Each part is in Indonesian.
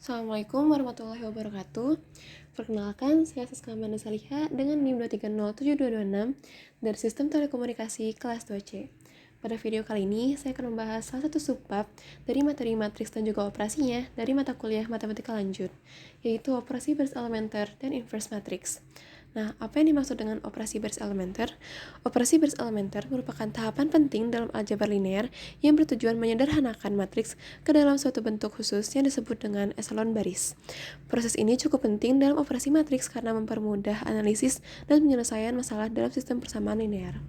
Assalamualaikum warahmatullahi wabarakatuh. Perkenalkan, saya Siska Amanda Saliha dengan NIM 2307226 dari Sistem Telekomunikasi kelas 2C. Pada video kali ini, saya akan membahas salah satu subbab dari materi matriks dan juga operasinya dari mata kuliah matematika lanjut, yaitu operasi baris elementer dan inverse matrix. Nah, apa yang dimaksud dengan operasi baris elementer? Operasi baris elementer merupakan tahapan penting dalam aljabar linear yang bertujuan menyederhanakan matriks ke dalam suatu bentuk khusus yang disebut dengan eselon baris. Proses ini cukup penting dalam operasi matriks karena mempermudah analisis dan penyelesaian masalah dalam sistem persamaan linear.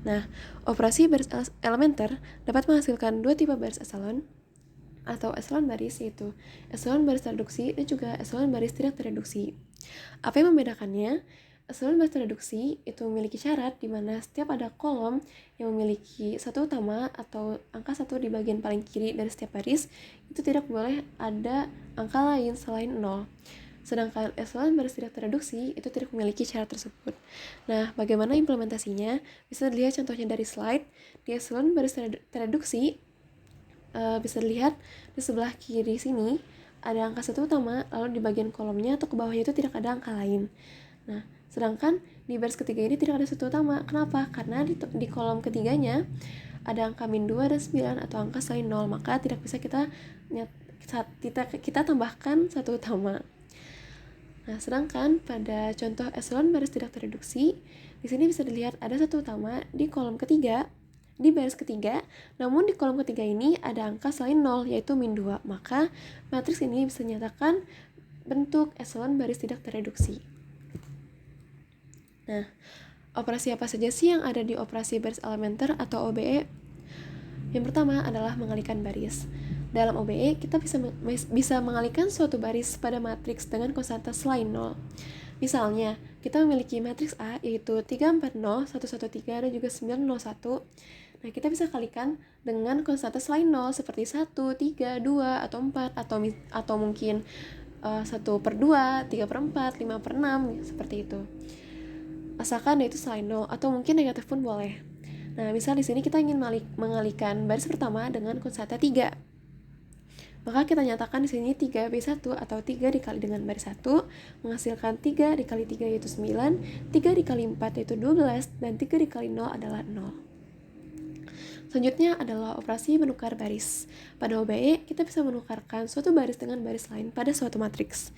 Nah, operasi baris elementer dapat menghasilkan dua tipe baris eselon atau eselon baris, yaitu eselon baris tereduksi dan juga eselon baris tidak tereduksi. Apa yang membedakannya? Eselon baris tereduksi itu memiliki syarat di mana setiap ada kolom yang memiliki satu utama atau angka 1 di bagian paling kiri dari setiap baris, itu tidak boleh ada angka lain selain 0. Sedangkan eselon baris tidak tereduksi itu tidak memiliki syarat tersebut. Nah, bagaimana implementasinya? Bisa dilihat contohnya dari slide. Di eselon baris tereduksi bisa dilihat di sebelah kiri sini ada angka 1 utama, lalu di bagian kolomnya atau ke bawahnya itu tidak ada angka lain. Nah, sedangkan di baris ketiga ini tidak ada 1 utama. Kenapa? Karena di kolom ketiganya ada angka min 2 dan 9 atau angka selain 0, maka tidak bisa kita tambahkan 1 utama. Nah, sedangkan pada contoh eselon baris tidak tereduksi, di sini bisa dilihat ada 1 utama di kolom ketiga, di baris ketiga, namun di kolom ketiga ini ada angka selain 0, yaitu min 2. Maka matriks ini bisa dinyatakan bentuk eselon baris tidak tereduksi. Nah, operasi apa saja sih yang ada di operasi baris elementer atau OBE? Yang pertama adalah mengalihkan baris. Dalam OBE, kita bisa mengalihkan suatu baris pada matriks dengan konstanta selain 0. Misalnya, kita memiliki matriks A yaitu 340, 113, dan juga 901. Nah, kita bisa kalikan dengan konstanta selain 0 seperti 1, 3, 2, atau 4, atau mungkin 1/2, 3/4, 5/6, seperti itu. Asalkan itu selain 0, atau mungkin negatif pun boleh. Nah, misal di sini kita ingin mengalihkan baris pertama dengan konstanta 3. Maka kita nyatakan di sini 3B1 atau 3 dikali dengan baris 1 menghasilkan 3 dikali 3 yaitu 9, 3 dikali 4 yaitu 12, dan 3 dikali 0 adalah 0. Selanjutnya adalah operasi menukar baris. Pada OBE, kita bisa menukarkan suatu baris dengan baris lain pada suatu matriks.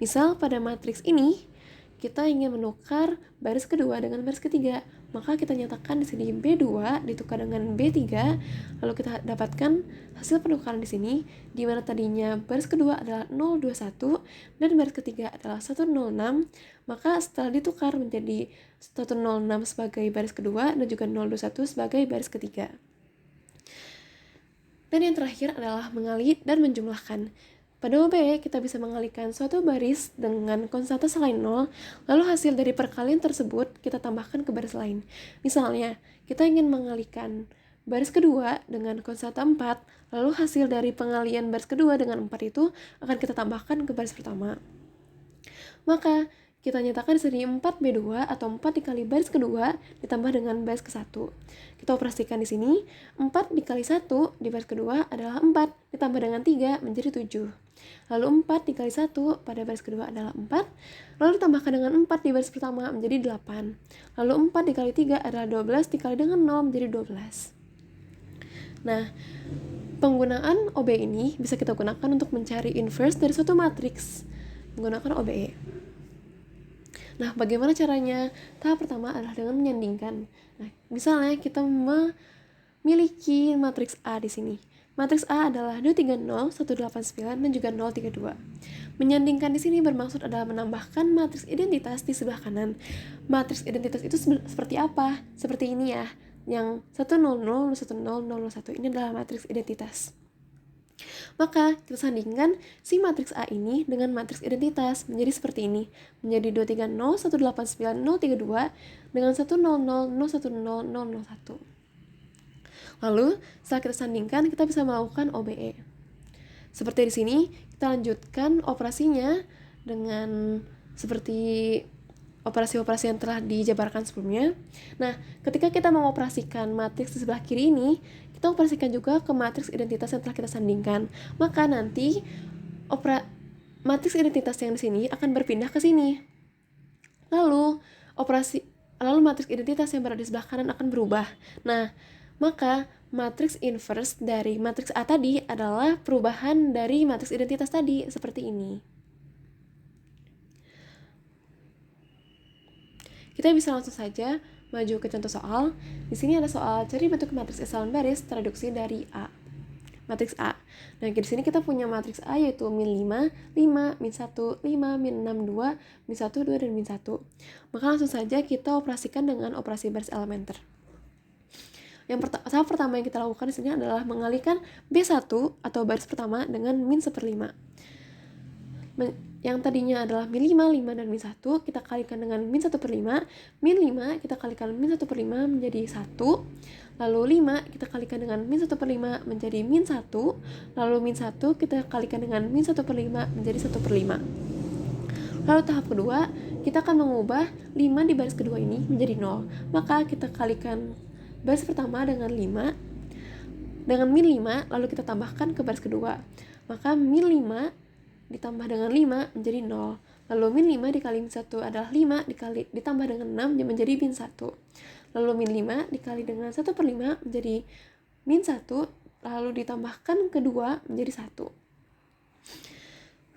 Misal pada matriks ini, kita ingin menukar baris kedua dengan baris ketiga, maka kita nyatakan di sini B2 ditukar dengan B3, lalu kita dapatkan hasil penukaran di sini, di mana tadinya baris kedua adalah 021 dan baris ketiga adalah 106, maka setelah ditukar menjadi 106 sebagai baris kedua dan juga 021 sebagai baris ketiga. Dan yang terakhir adalah mengalih dan menjumlahkan. Pada OBE, kita bisa mengalihkan suatu baris dengan konstanta selain 0, lalu hasil dari perkalian tersebut kita tambahkan ke baris lain. Misalnya, kita ingin mengalihkan baris kedua dengan konstanta 4, lalu hasil dari pengalihan baris kedua dengan 4 itu akan kita tambahkan ke baris pertama. Maka, kita nyatakan di sini 4B2 atau 4 dikali baris kedua ditambah dengan baris ke-1. Kita operasikan di sini 4 dikali 1 di baris kedua adalah 4 ditambah dengan 3 menjadi 7. Lalu 4 dikali 1 pada baris kedua adalah 4, lalu ditambahkan dengan 4 di baris pertama menjadi 8. Lalu 4 dikali 3 adalah 12 dikali dengan 0 menjadi 12. Nah, penggunaan OBE ini bisa kita gunakan untuk mencari inverse dari suatu matriks menggunakan OBE. Nah, bagaimana caranya? Tahap pertama adalah dengan menyandingkan. Nah, misalnya kita memiliki matriks A di sini. Matriks A adalah 230, 189, dan juga 032. Menyandingkan di sini bermaksud adalah menambahkan matriks identitas di sebelah kanan. Matriks identitas itu seperti apa? Seperti ini ya. Yang 100, 100, 001 ini adalah matriks identitas. Maka kita sandingkan si matriks A ini dengan matriks identitas menjadi seperti ini, menjadi 230, 189, 032 dengan 100, 010, 001. Lalu setelah kita sandingkan, kita bisa melakukan OBE. Seperti di sini, kita lanjutkan operasinya dengan seperti operasi-operasi yang telah dijabarkan sebelumnya. Nah, ketika kita mengoperasikan matriks di sebelah kiri ini, kita operasikan juga ke matriks identitas yang telah kita sandingkan. Maka nanti matriks identitas yang di sini akan berpindah ke sini. Lalu matriks identitas yang berada di sebelah kanan akan berubah. Nah, maka matriks inverse dari matriks A tadi adalah perubahan dari matriks identitas tadi, seperti ini. Kita bisa langsung saja maju ke contoh soal. Di sini ada soal cari bentuk matriks esalon baris traduksi dari A. Matriks A. Nah, di sini kita punya matriks A yaitu min 5, 5, min 1, 5, min 6, 2, min 1, 2, dan min 1. Maka langsung saja kita operasikan dengan operasi baris elementer. Tahap pertama yang kita lakukan di sini adalah mengalihkan B1 atau baris pertama dengan min 1/5. Yang tadinya adalah min 5, 5, dan min 1, kita kalikan dengan min 1/5. Min 5 kita kalikan min 1/5 menjadi 1. Lalu 5 kita kalikan dengan min 1/5 menjadi min 1. Lalu min 1 kita kalikan dengan min 1/5 menjadi 1/5. Lalu tahap kedua, kita akan mengubah 5 di baris kedua ini menjadi 0. Maka kita kalikan baris pertama dengan 5 dengan min 5, lalu kita tambahkan ke baris kedua. Maka min 5 ditambah dengan 5 menjadi 0. Lalu min 5 dikali min 1 adalah 5 ditambah dengan 6 menjadi min 1. Lalu min 5 dikali dengan 1/5 menjadi min 1, lalu ditambahkan kedua menjadi 1.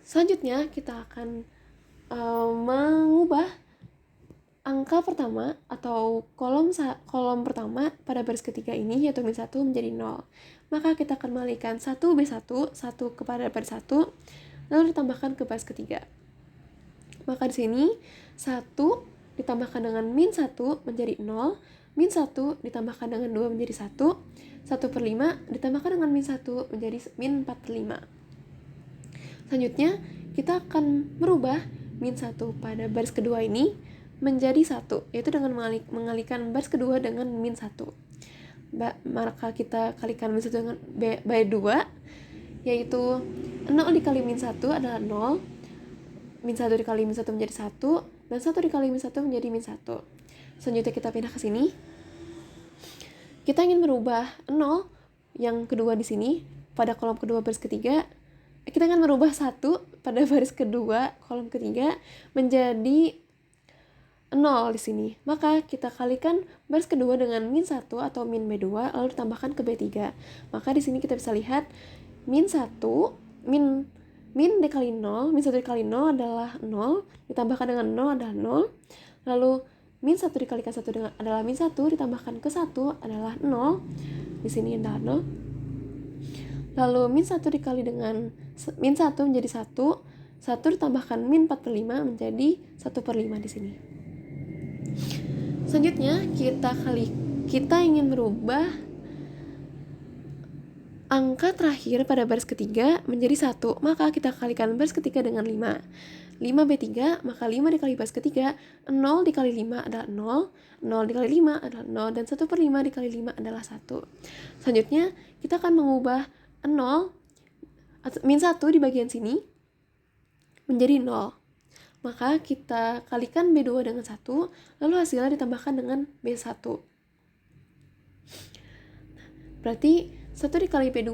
Selanjutnya kita akan mengubah angka pertama atau kolom pertama pada baris ketiga ini yaitu min 1 menjadi 0. Maka kita akan mengalihkan 1B1, 1 kepada baris 1, lalu ditambahkan ke baris ketiga. Maka di sini 1 ditambahkan dengan min 1 menjadi 0, min 1 ditambahkan dengan 2 menjadi 1, 1/5 ditambahkan dengan min 1 menjadi min 4/5. Selanjutnya, kita akan merubah min 1 pada baris kedua ini menjadi 1, yaitu dengan mengalihkan baris kedua dengan min 1. Maka kita kalikan min 1 dengan by 2, yaitu 0 dikali min 1 adalah 0, min 1 dikali min 1 menjadi 1, dan 1 dikali min 1 menjadi min 1. Selanjutnya kita pindah ke sini. Kita ingin merubah 0 yang kedua di sini pada kolom kedua baris ketiga. Kita akan merubah 1 pada baris kedua kolom ketiga menjadi 0 di sini. Maka kita kalikan baris kedua dengan min 1 atau min B2 lalu ditambahkan ke B3. Maka di sini kita bisa lihat min 1 min dikali 0, min 1 dikali 0 adalah 0, ditambahkan dengan 0 adalah 0. Lalu min 1 dikalikan 1 adalah min 1, ditambahkan ke 1 adalah 0. Di sini adalah 0. Lalu min 1 dikali dengan min 1 menjadi 1, 1 ditambahkan min 4/5 menjadi 1/5 di sini. Selanjutnya kita ingin merubah angka terakhir pada baris ketiga menjadi 1, maka kita kalikan baris ketiga dengan 5. 5B3, maka 5 dikali baris ketiga, 0 dikali 5 adalah 0, 0 dikali 5 adalah 0, dan 1/5 dikali 5 adalah 1. Selanjutnya, kita akan mengubah 0, min 1 di bagian sini menjadi 0. Maka kita kalikan B2 dengan 1, lalu hasilnya ditambahkan dengan B1. Berarti 1 dikali B2,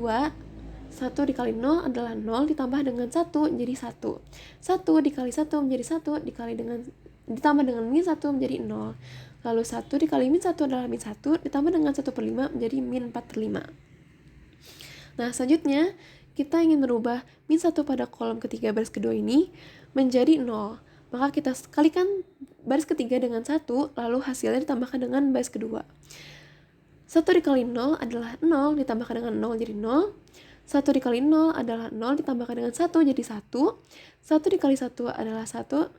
1 dikali 0 adalah 0 ditambah dengan 1 jadi 1. 1 dikali 1 menjadi 1 ditambah dengan min 1 menjadi 0. Lalu 1 dikali min 1 adalah min 1 ditambah dengan 1/5 menjadi min 4/5. Nah, selanjutnya kita ingin merubah min 1 pada kolom ketiga baris kedua ini menjadi 0. Maka kita kalikan baris ketiga dengan 1, lalu hasilnya ditambahkan dengan baris kedua. 1 dikali 0 adalah 0, ditambahkan dengan 0 jadi 0. 1 dikali 0 adalah 0, ditambahkan dengan 1 jadi 1. 1 dikali 1 adalah 1,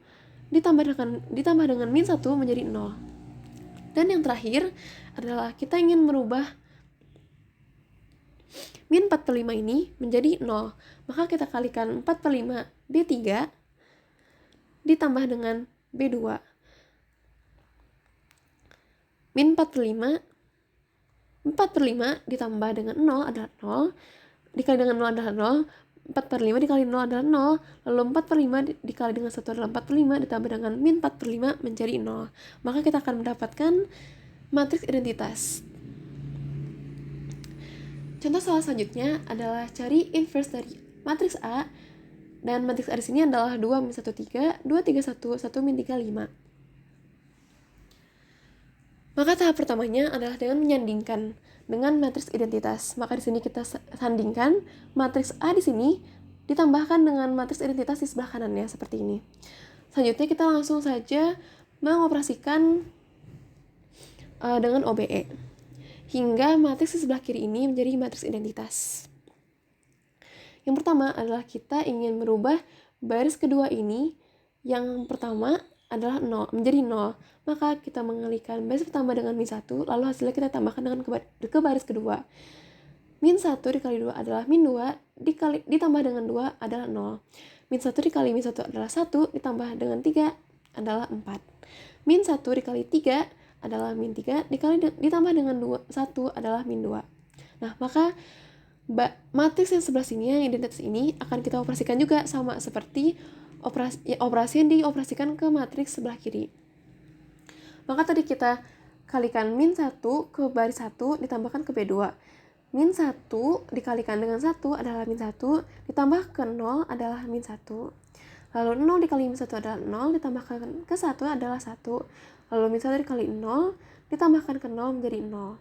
ditambah dengan min 1 menjadi 0. Dan yang terakhir adalah kita ingin merubah min 4/5 ini menjadi 0. Maka kita kalikan 4/5 B3 ditambah dengan B2. Min 4/5 ditambah dengan 0 adalah 0, dikali dengan 0 adalah 0, 4/5 dikali 0 adalah 0, lalu 4/5 dikali dengan 1 adalah 4/5, ditambah dengan min 4/5 menjadi 0. Maka kita akan mendapatkan matriks identitas. Contoh soal selanjutnya adalah cari inverse dari matriks A Dan matriks A di sini adalah 2 min 1 3, 2 3 1, 1 min 3 5. Maka tahap pertamanya adalah dengan menyandingkan dengan matriks identitas. Maka di sini kita sandingkan matriks A di sini ditambahkan dengan matriks identitas di sebelah kanannya seperti ini. Selanjutnya kita langsung saja mengoperasikan dengan OBE hingga matriks di sebelah kiri ini menjadi matriks identitas. Yang pertama adalah kita ingin merubah baris kedua ini, yang pertama adalah 0 menjadi 0. Maka kita mengalihkan baris pertama dengan min 1, lalu hasilnya kita tambahkan dengan ke baris kedua. Min 1 dikali 2 adalah min 2, ditambah dengan 2 adalah 0. Min 1 dikali min 1 adalah 1, ditambah dengan 3 adalah 4. Min 1 dikali 3 adalah min 3, ditambah dengan 1 adalah min 2. Nah, maka matriks yang sebelah sini, yang identitas ini, akan kita operasikan juga sama seperti operasi yang dioperasikan ke matriks sebelah kiri. Maka tadi kita kalikan min 1 ke baris 1 ditambahkan ke B2. Min 1 dikalikan dengan 1 adalah min 1, ditambah ke 0 adalah min 1. Lalu 0 dikali min 1 adalah 0, ditambahkan ke 1 adalah 1. Lalu min 1 dikali 0, ditambahkan ke 0 menjadi 0.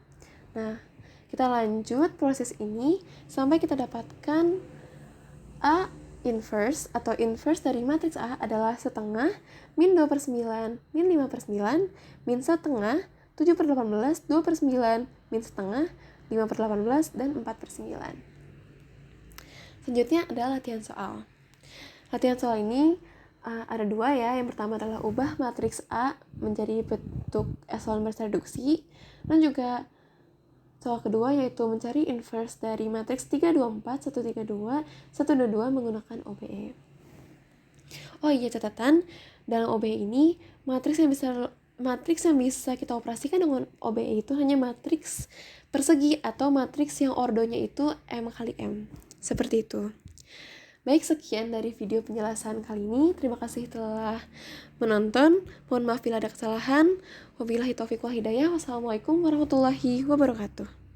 Nah, kita lanjut proses ini sampai kita dapatkan A inverse atau inverse dari matriks A adalah setengah, min 2/9, min 5/9, min setengah, 7/18, 2/9, min setengah, 5/18, dan 4/9. Selanjutnya adalah latihan soal. Latihan soal ini ada dua ya. Yang pertama adalah ubah matriks A menjadi bentuk echelon baris reduksi, dan juga soal kedua yaitu mencari inverse dari matriks 3, 2, 4, 1, 3, 2, 1, 2, 2 menggunakan OBE. Oh iya, catatan, dalam OBE ini matriks yang bisa kita operasikan dengan OBE itu hanya matriks persegi atau matriks yang ordonya itu M kali M. Seperti itu. Baik, sekian dari video penjelasan kali ini. Terima kasih telah menonton. Mohon maaf bila ada kesalahan. Wabillahi taufiq wal hidayah. Wassalamualaikum warahmatullahi wabarakatuh.